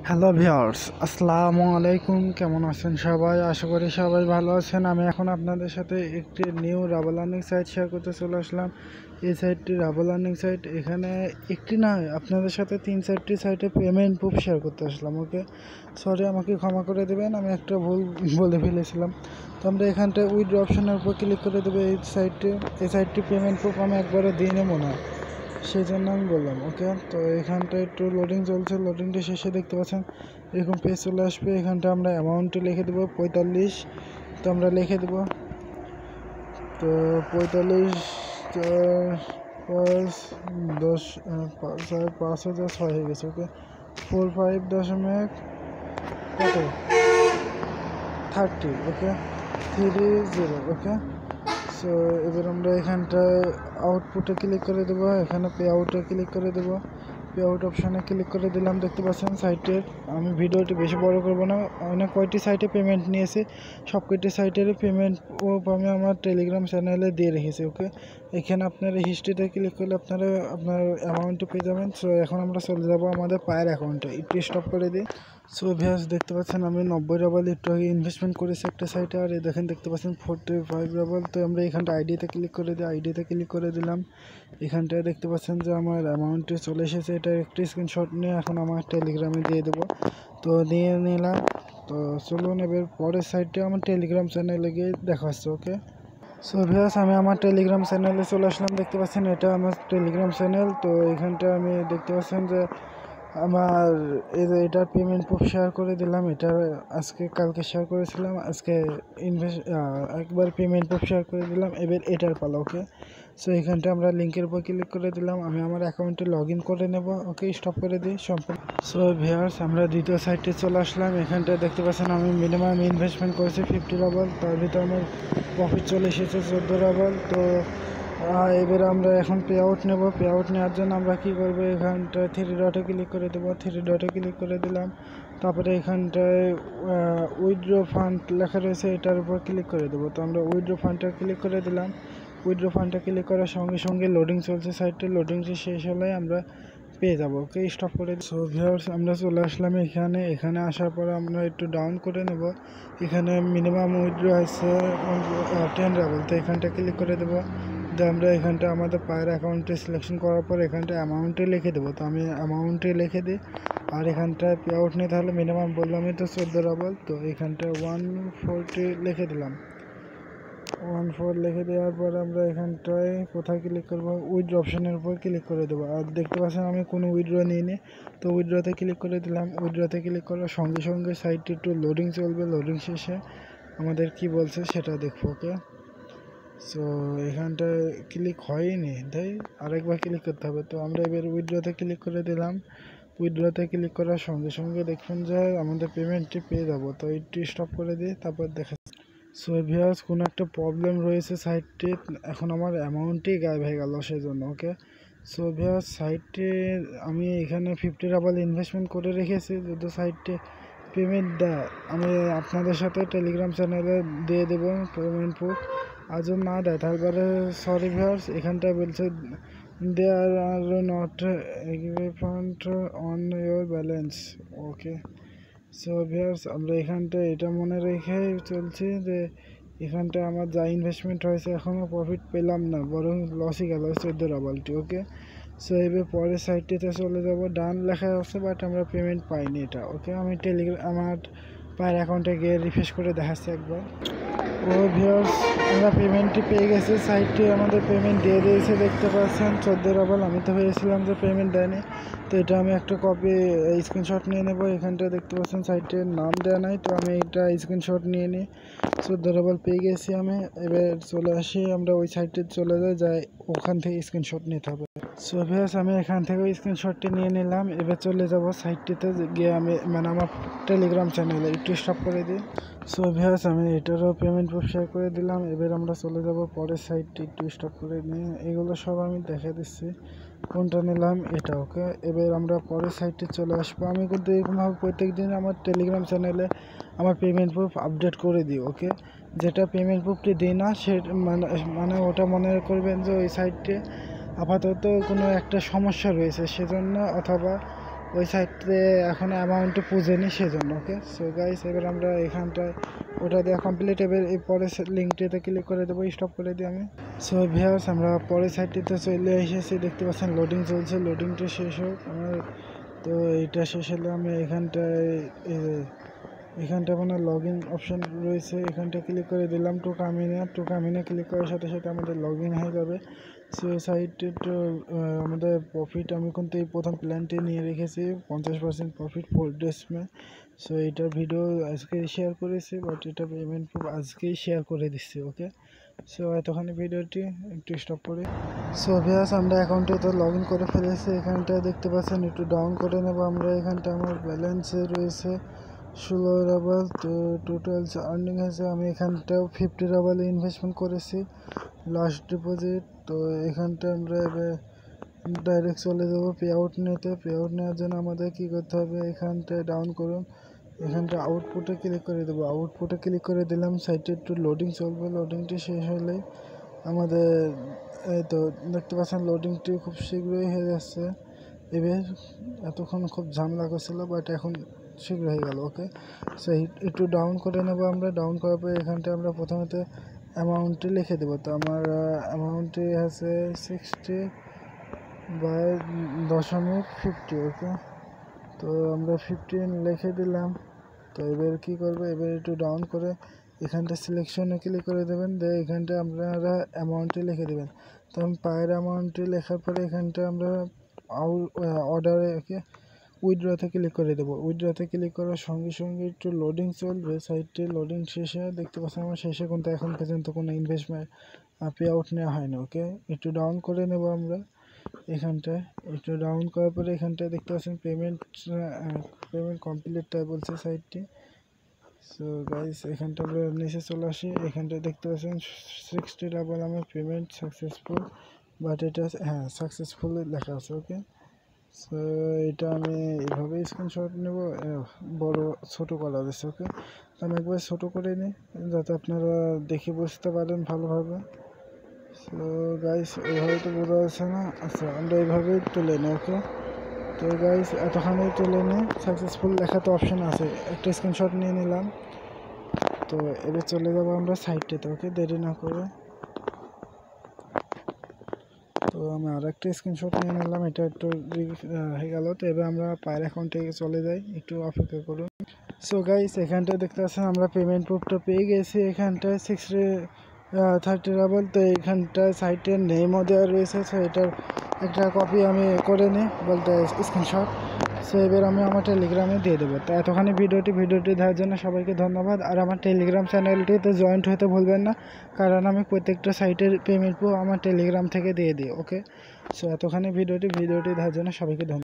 Hello viewers, আসসালামু আলাইকুম। কেমন আছেন সবাই? আশা করি সবাই ভালো আছেন। আমি এখন আপনাদের সাথে একটি নিউ রাবার লার্নিং সাইট শেয়ার করতে চলে আসলাম। এই সাইটটি রাবার লার্নিং সাইট। এখানে একটি না, আপনাদের সাথে 3-4টি সাইটে পেমেন্ট প্রুফ শেয়ার করতে আসলাম। ওকে, সরি, আমাকে ক্ষমা করে দেবেন, আমি একটা ভুল বলে ফেলেছিলাম। তো আমরা এখানটায় উইথড্র অপশনের উপর ক্লিক করে দেবো। এই সাইটটি পেমেন্ট প্রুফ আমি একবারে দিয়ে নেবো না, সেই জন্য আমি বললাম। ওকে, তো এখানটা একটু লোডিং চলছে। লোডিংটা শেষে দেখতে পাচ্ছেন এরকম পেজ চলে আসবে। এখানটা আমরা অ্যামাউন্টটি লিখে দেবো 45। তো আমরা লিখে দেবো, তো 45 5,006 হয়ে গেছে। ওকে, 45 দশমিক কত 30। ওকে, 30। ওকে, সো এবার আমরা এখানটায় আউটপুটে ক্লিক করে দেবো। এখানে পে আউটে ক্লিক করে দেবো। পে আউট অপশানে ক্লিক করে দিলাম। দেখতে পাচ্ছেন সাইটের, আমি ভিডিওটি বেশি বড় করব না, অনেক কয়টি সাইটে পেমেন্ট নিয়েছি, সব কয়টি সাইটেরই পেমেন্ট আমি আমার টেলিগ্রাম চ্যানেলে দিয়ে রেখেছি। ওকে, এখানে আপনার হিস্ট্রিতে ক্লিক করলে আপনার অ্যামাউন্টটি পেয়ে যাবেন। সো এখন আমরা চলে যাব আমাদের পায়ের অ্যাকাউন্টে। একটু স্টপ করে দিই। সো ভিউয়ার্স, দেখতে পাচ্ছেন আমি 90 রাবাল একটু আগে ইনভেস্টমেন্ট করেছি একটা সাইটে। আর এই দেখেন, দেখতে পাচ্ছেন 45 রাবাল। তো আমরা এখানটা আইডিতে ক্লিক করে দিই। আইডিতে ক্লিক করে দিলাম। এখানটায় দেখতে পাচ্ছেন যে আমার অ্যামাউন্টটি চলে এসেছে। এটা একটি স্ক্রিনশট নিয়ে এখন আমার টেলিগ্রামে দিয়ে দেবো। তো দিয়ে নিলাম। তো চলুন এবার পরের সাইটে আমার টেলিগ্রাম চ্যানেলে গিয়ে দেখা হচ্ছে। ওকে, সো ভিউয়ার্স, আমি আমার টেলিগ্রাম চ্যানেলে চলে আসলাম। দেখতে পাচ্ছেন এটা আমার টেলিগ্রাম চ্যানেল। তো এখানটা আমি দেখতে পাচ্ছেন যে আমার এটার পেমেন্ট প্রুফ শেয়ার করে দিলাম। এটা আজকে কালকে শেয়ার করেছিলাম, আজকে একবার পেমেন্ট প্রুফ শেয়ার করে দিলাম। এবার এটার পালা। ওকে, সো এখানটা আমরা লিঙ্কের উপর ক্লিক করে দিলাম। আমি আমার অ্যাকাউন্টে লগ ইন করে নেব। ওকে, স্টপ করে দিই সম্পূর্ণ। সো ভিউয়ার্স, আমরা দ্বিতীয় সাইটে চলে আসলাম। এখানটা দেখতে পাচ্ছেন আমি মিনিমাম ইনভেস্টমেন্ট করেছি 50 রাবাল। তার ভিতরে আমার প্রফিট চলে এসেছে 14 রাবাল। তো এবার আমরা এখন পে আউট নেব। পে আউট নেওয়ার জন্য আমরা কী করবো, এখানটায় 3 ডটে ক্লিক করে দেবো। 3 ডটে ক্লিক করে দিলাম। তারপরে এখানটায় উইথড্র ফান্ড লেখা রয়েছে, এটার উপর ক্লিক করে দেবো। তো আমরা উইথড্র ফান্ডটা ক্লিক করে দিলাম। উইথড্র ফান্ডটা ক্লিক করার সঙ্গে সঙ্গে লোডিং চলছে সাইটে। লোডিংটি শেষ হলে আমরা পেয়ে যাবো। ওকে, স্টপ করে দিই। সো ভিউয়ার্স, আমরা চলে আসলাম এখানে আসার পরে আমরা একটু ডাউন করে নেব। এখানে মিনিমাম উইথড্র আছে 10 রাবাল। তো এখানটা ক্লিক করে দেবো। তো আমরা এখানটা আমাদের পায়ের অ্যাকাউন্টে সিলেকশন করার পর এখানটা অ্যামাউন্টে লিখে দেবো। তো আমি অ্যামাউন্টে লিখে দিই। আর এখানটায় পে আউট নিয়ে তাহলে মিনিমাম বললামই তো 14 রাবাল। তো এখানটায় 140 লিখে দিলাম। 14 লিখে দেওয়ার পর আমরা এখানটায় কোথায় ক্লিক করবো, উইথড্র অপশানের উপর ক্লিক করে দেবো। আর দেখতে পাচ্ছেন আমি কোনো উইথড্র নিইনি। তো উইথড্রতে ক্লিক করে দিলাম। উইথড্রতে ক্লিক করার সঙ্গে সঙ্গে সাইটটি একটু লোডিং চলবে। লোডিং শেষে আমাদের কি বলছে সেটা দেখবো। ওকে, সো এখানটায় ক্লিক হয়নি, তাই আরেকবার ক্লিক করতে হবে। তো আমরা এবার উইথড্রতে ক্লিক করে দিলাম। উইথড্রতে ক্লিক করার সঙ্গে সঙ্গে দেখুন যে আমাদের পেমেন্টটি পেয়ে যাবো। তো এইটি স্টপ করে দিই, তারপর দেখা। সো ভিউয়ার্স, কোনো একটা প্রবলেম রয়েছে সাইটটি, এখন আমার অ্যামাউন্টই গায়েব হয়ে গেল সেই জন্য। ওকে, সো ভিউয়ার্স, সাইটটি আমি এখানে 50 রাবাল ইনভেস্টমেন্ট করে রেখেছি। যদি সাইটটি পেমেন্ট দেয় আমি আপনাদের সাথে টেলিগ্রাম চ্যানেলে দিয়ে দেবো পেমেন্ট প্রুফ। আর যদি না দেয় তারপরে সরি ভিউয়ার্স, এখানটায় বলছে there are not agreement on your balance. Okay, so viewers, আমরা এখানটায় এটা মনে রেখে চলছি যে এখানটায় আমার যা ইনভেস্টমেন্ট হয়েছে এখনও প্রফিট পেলাম না, বরং লসই গেল 14 রাবালটি। ওকে, সো এবার পরের সাইটটিতে চলে যাব। ডান লেখা আছে বাট আমরা পেমেন্ট পাইনি এটা। ওকে, আমি আমার পায়ের অ্যাকাউন্টে গিয়ে রিফ্রেশ করে দেখাচ্ছি একবার। ও ভিউয়ার্স, আমরা পেমেন্টটি পেয়ে গেছি। সাইটটি আমাদের পেমেন্ট দিয়ে দিয়েছে, দেখতে পাচ্ছেন 14 রাবাল। আমি তো ভেবেছিলাম যে পেমেন্ট দেয়নি। তো এটা আমি একটা কপি স্ক্রিনশট নিয়ে নেব। এখানটা দেখতে পাচ্ছেন সাইটের নাম দেওয়া নাই, তো আমি এটা স্ক্রিনশট নিয়ে নিই। 14 রাবাল পেয়ে গেছি আমি। এবার চলে আসি, আমরা ওই সাইটে চলে যাই, ওখান থেকে স্ক্রিনশট নিতে হবে। সো ভিউয়ার্স, আমি এখান থেকে ওই স্ক্রিনশটটি নিয়ে নিলাম। এবার চলে যাব সাইটটিতে গিয়ে আমি আমার টেলিগ্রাম চ্যানেলে। একটু স্টপ করে দিই। সো ভিউয়ার্স, আমি এটারও পেমেন্ট প্রুফ শেয়ার করে দিলাম। এবার আমরা চলে যাব পরের সাইটটি। একটু স্টপ করে নিয়ে এগুলো সব আমি দেখে দিচ্ছি কোনটা নিলাম, এটা। ওকে, এবার আমরা পরের সাইটে চলে আসবো। আমি কিন্তু এরকমভাবে প্রত্যেক দিন আমার টেলিগ্রাম চ্যানেলে আমার পেমেন্ট প্রুফ আপডেট করে দিই। ওকে, যেটা পেমেন্ট প্রুফটি দিই না সে মানে ওটা মনে করবেন যে ওই সাইটটি আপাতত কোনো একটা সমস্যা রয়েছে সেজন্য, অথবা ওই সাইটে এখন অ্যামাউন্টটা পুজেনি সেজন্য। ওকে, সো গাইস এবার আমরা এখানটায় ওটা দেওয়া কমপ্লিট। এবার এই পরের লিঙ্কটিতে ক্লিক করে দেবো, স্টপ করে দিই আমি। সো ভিউয়ার্স আমরা পরের সাইটটিতে চলে এসেছি, দেখতে পাচ্ছেন লোডিং চলছে, লোডিংটা শেষ হোক আমার। তো এইটা শেষ হলে আমি এখানটা মানে লগ ইন অপশান রয়েছে, এখানটা ক্লিক করে দিলাম। টু কামিনে ক্লিক করার সাথে সাথে আমাদের লগ ইন হয়ে যাবে। সো সাইটে তো আমাদের প্রফিট আমি কিন্তু এই প্রথম প্ল্যানটি নিয়ে রেখেছি 50% প্রফিট 4 days মে। সো এইটার ভিডিও আজকে শেয়ার করেছি, বাট এটা পেমেন্ট প্রুফ আজকেই শেয়ার করে দিচ্ছি। ওকে, সো এতখানি ভিডিওটি একটু স্টপ করে। সো ভিউয়ার্স আমরা অ্যাকাউন্টে তো লগ ইন করে ফেলেছি, এখানটা দেখতে পাচ্ছেন একটু ডাউন করে নেব আমরা। এখানটা আমার ব্যালেন্সে রয়েছে 16 রাবাল। তো টোটাল আর্নিং হয়েছে, আমি এখানটাও 50 রাবালে ইনভেস্টমেন্ট করেছি লাস্ট ডিপোজিট। তো এখানটা আমরা এবার ডাইরেক্ট চলে যাবো পে আউট নিতে। পে আউট নেওয়ার জন্য আমাদের কী করতে হবে, এখানটায় ডাউন করুন, এখানটা আউটপুটে ক্লিক করে দেবো। আউটপুটে ক্লিক করে দিলাম, সাইটে একটু লোডিং চলবে, লোডিংটি শেষ হলেই আমাদের এই তো দেখতে পাচ্ছেন লোডিংটি খুব শীঘ্রই হয়ে যাচ্ছে। এবার এতক্ষণ খুব ঝামেলা করছিল, বাট এখন শীঘ্র হয়ে গেল। ওকে, সো একটু ডাউন করে নেব আমরা। ডাউন করার পরে এখানটা আমরা প্রথমে অ্যামাউন্টটি লিখে দেবো। তো আমার অ্যামাউন্টটি আছে 60/50। ওকে, তো আমরা 15 লিখে দিলাম। তো এবার কী করবো, এবার একটু ডাউন করে এখানটা সিলেকশনে ক্লিক করে দেবেন, দিয়ে এখানটা আপনারা অ্যামাউন্টটি লিখে দেবেন। তো আমি পায়ের অ্যামাউন্টটি লেখার পরে এখানটা আমরা অর্ডারে উইথড্রতে ক্লিক করে দেবো। উইথড্রতে ক্লিক করার সঙ্গে সঙ্গে একটু লোডিং চলবে, সাইটটি লোডিং শেষে দেখতে পাচ্ছেন আমার শেষে কিন্তু এখন পর্যন্ত কোনো ইনভেস্টমেন্ট পে আউট নেওয়া হয়নি। ওকে, একটু ডাউন করে নেব আমরা এখানটায়। একটু ডাউন করার পরে এখানটায় দেখতে পাচ্ছেন পেমেন্ট কমপ্লিট তাই বলছে সাইটটি। সো গাইস এখানটা আমরা নিচে চলে আসি, এখানটায় দেখতে পাচ্ছেন 60 রাবাল আমার পেমেন্ট সাকসেসফুল, বাট এটা হ্যাঁ সাকসেসফুল লেখা আছে। ওকে, সো এটা আমি এইভাবে স্ক্রিনশট নেব, বড় ছোট করা আছে। ওকে, তো আমি একবার ছোটো করে নিই যাতে আপনারা দেখে বুঝতে পারেন ভালোভাবে। সো গাইস এইভাবে তো বোঝা যাচ্ছে না, আচ্ছা আমরা এইভাবেই তুলে নিই। ওকে, তো গাইস এতখানি তুলে নিই, সাকসেসফুল লেখা তো অপশান আছে, একটা স্ক্রিনশট নিয়ে নিলাম। তো এবার চলে যাবো আমরা সাইটটিতে। ওকে, দেরি না করে তো আমি আর একটা স্ক্রিনশট নিয়ে নিলাম, এটা একটু হয়ে গেল। তো এবার আমরা পায়ের অ্যাকাউন্টে চলে যাই, একটু অপেক্ষা করুন। সো গাইস এখানটায় দেখতে পাচ্ছেন আমরা পেমেন্ট প্রুফটা পেয়ে গেছি, এখানটায় 30 রাবাল। তো এইখানটায় সাইটের নেমও দেওয়া রয়েছে, সো এটার একটা কপি আমি করে নিই বলতে স্ক্রিনশট। সো এবার আমি আমার টেলিগ্রামে দিয়ে দেবো। তো এতখানি ভিডিওটি দেখার জন্য সবাইকে ধন্যবাদ। আর আমার টেলিগ্রাম চ্যানেলটিতে জয়েন্ট হতে ভুলবেন না, কারণ আমি প্রত্যেকটা সাইটের পেমেন্ট প্রুফ আমার টেলিগ্রাম থেকে দিয়ে দিই। ওকে, সো এতখানি ভিডিওটি দেখার জন্য সবাইকে ধন্যবাদ।